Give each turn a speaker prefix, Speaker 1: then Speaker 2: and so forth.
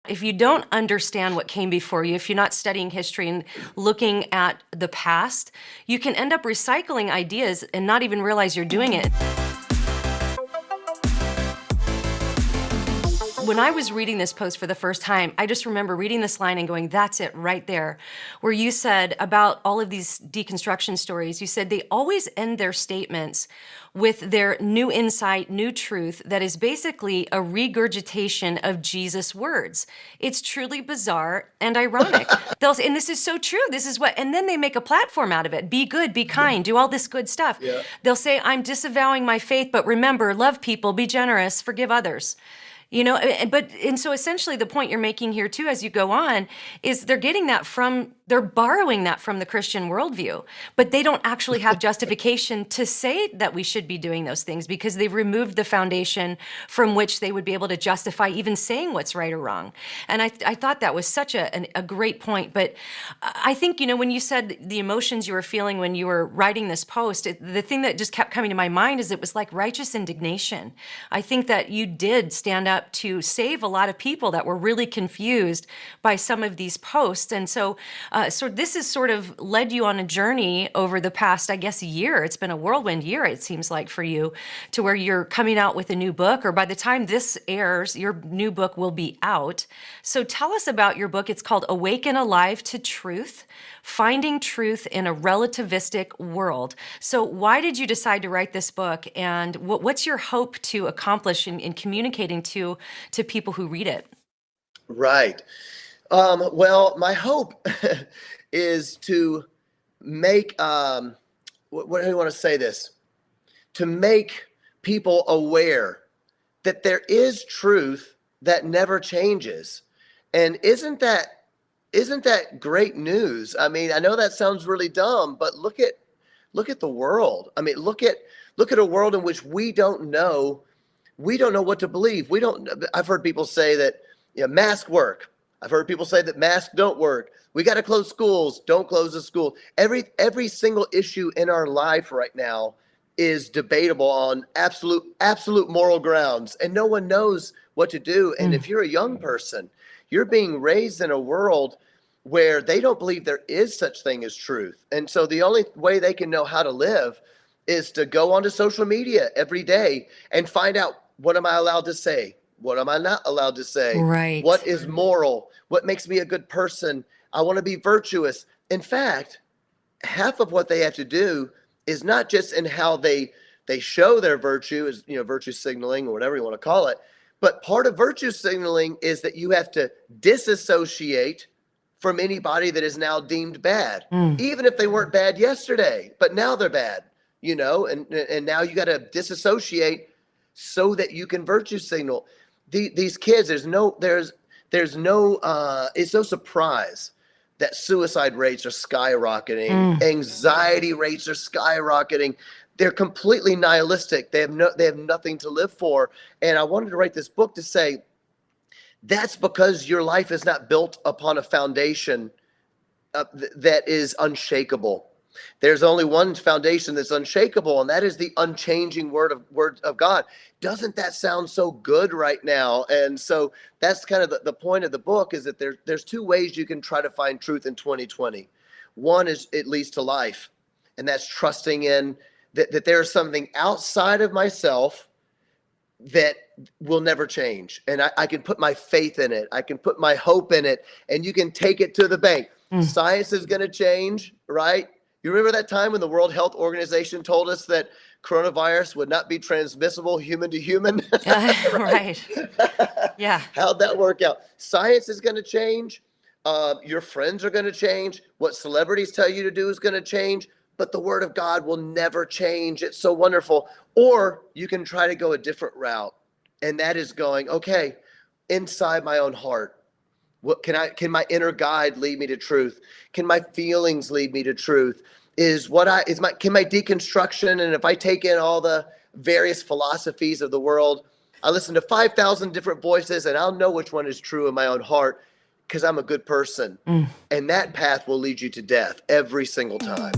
Speaker 1: If you don't understand what came before you, if you're not studying history and looking at the past, you can end up recycling ideas and not even realize you're doing it. When I was reading this post for the first time, I just remember reading this line and going, that's it right there, where you said about all of these deconstruction stories, you said they always end their statements with their new insight, new truth that is basically a regurgitation of Jesus' words. It's truly bizarre and ironic. And this is so true. This is what, and then they make a platform out of it. Be good, be kind, do all this good stuff.
Speaker 2: Yeah.
Speaker 1: They'll say, I'm disavowing my faith, but remember, love people, be generous, forgive others. And so essentially the point you're making here too, as you go on, is they're borrowing that from the Christian worldview, but they don't actually have justification to say that we should be doing those things because they've removed the foundation from which they would be able to justify even saying what's right or wrong. And I thought that was such a great point. But I think, when you said the emotions you were feeling when you were writing this post, the thing that just kept coming to my mind is it was like righteous indignation. I think that you did stand up to save a lot of people that were really confused by some of these posts. And so this has sort of led you on a journey over the past, I guess, year. It's been a whirlwind year, it seems like, for you, to where you're coming out with a new book, or by the time this airs, your new book will be out. So tell us about your book. It's called Awake and Alive to Truth, Finding Truth in a Relativistic World. So why did you decide to write this book, and what's your hope to accomplish in communicating to people who read it?
Speaker 2: Right. Well, my hope is to make, what do you want to say this? To make people aware that there is truth that never changes. And isn't that great news? I mean, I know that sounds really dumb, but look at the world. I mean, look at a world in which we don't know what to believe. I've heard people say that, masks work. I've heard people say that masks don't work. We got to close schools. Don't close the school. Every single issue in our life right now is debatable on absolute moral grounds, and no one knows what to do. And if you're a young person, you're being raised in a world where they don't believe there is such thing as truth. And so the only way they can know how to live is to go onto social media every day and find out, what am I allowed to say? What am I not allowed to say?
Speaker 1: Right.
Speaker 2: What is moral? What makes me a good person? I want to be virtuous. In fact, half of what they have to do is not just in how they show their virtue, is virtue signaling or whatever you want to call it, but part of virtue signaling is that you have to disassociate from anybody that is now deemed bad, even if they weren't bad yesterday, but now they're bad, and now you got to disassociate so that you can virtue signal. These kids, it's no surprise that suicide rates are skyrocketing, anxiety rates are skyrocketing. They're completely nihilistic. They have nothing to live for. And I wanted to write this book to say, that's because your life is not built upon a foundation that is unshakable. There's only one foundation that's unshakable, and that is the unchanging word of God. Doesn't that sound so good right now? And so that's kind of the point of the book, is that there's two ways you can try to find truth in 2020. One is it leads to life, and that's trusting in that there's something outside of myself that will never change. And I can put my faith in it. I can put my hope in it, and you can take it to the bank. Science is going to change, right? You remember that time when the World Health Organization told us that coronavirus would not be transmissible human to human?
Speaker 1: Right. Yeah.
Speaker 2: How'd that work out? Science is going to change. Your friends are going to change. What celebrities tell you to do is going to change. But the word of God will never change. It's so wonderful. Or you can try to go a different route. And that is going, okay, inside my own heart, what can my inner guide lead me to truth? Can my feelings lead me to truth? Can my deconstruction, and if I take in all the various philosophies of the world, I listen to 5,000 different voices, and I'll know which one is true in my own heart, because I'm a good person. And that path will lead you to death every single time.